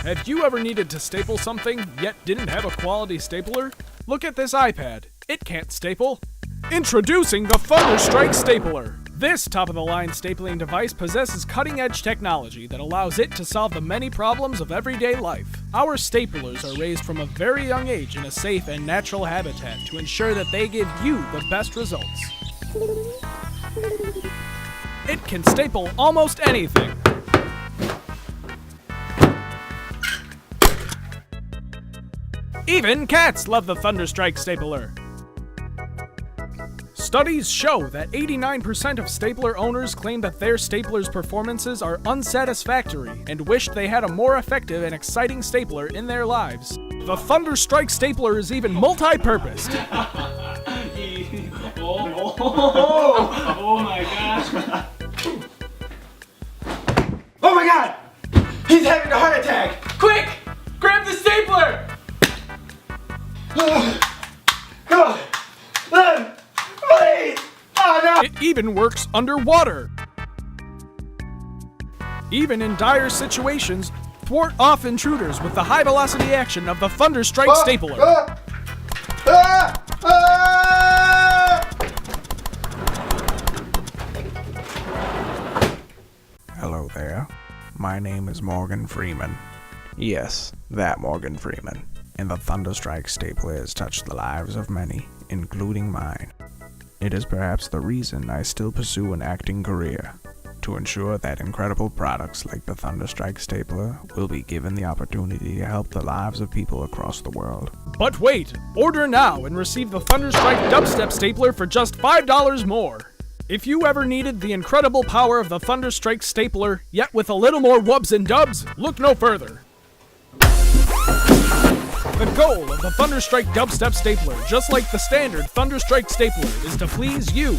Have you ever needed to staple something, yet didn't have a quality stapler? Look at this iPad. It can't staple. Introducing the Thunderstrike Stapler. This top-of-the-line stapling device possesses cutting-edge technology that allows it to solve the many problems of everyday life. Our staplers are raised from a very young age in a safe and natural habitat to ensure that they give you the best results. It can staple almost anything. Even cats love the Thunderstrike Stapler. Studies show that 89% of stapler owners claim that their stapler's performances are unsatisfactory and wish they had a more effective and exciting stapler in their lives. The Thunderstrike Stapler is even multi-purposed. Oh my gosh. Oh my god! He's having a heart attack! Quick! Grab the stapler! Come on! Please! Oh no! It even works underwater. Even in dire situations, thwart off intruders with the high-velocity action of the Thunderstrike Stapler. Hello there. My name is Morgan Freeman. Yes, that Morgan Freeman. And the Thunderstrike Stapler has touched the lives of many, including mine. It is perhaps the reason I still pursue an acting career, to ensure that incredible products like the Thunderstrike Stapler will be given the opportunity to help the lives of people across the world. But wait! Order now and receive the Thunderstrike Dubstep Stapler for just $5 more. If you ever needed the incredible power of the Thunderstrike Stapler, yet with a little more wubs and dubs, look no further. The goal of the Thunderstrike Dubstep Stapler, just like the standard Thunderstrike Stapler, is to please you.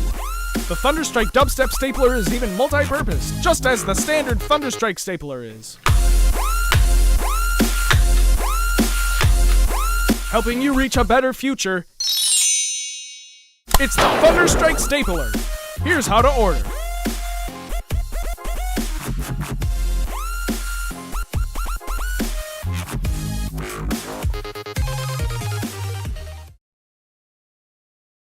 The Thunderstrike Dubstep Stapler is even multi-purpose, just as the standard Thunderstrike Stapler is. Helping you reach a better future, it's the Thunderstrike Stapler. Here's how to order.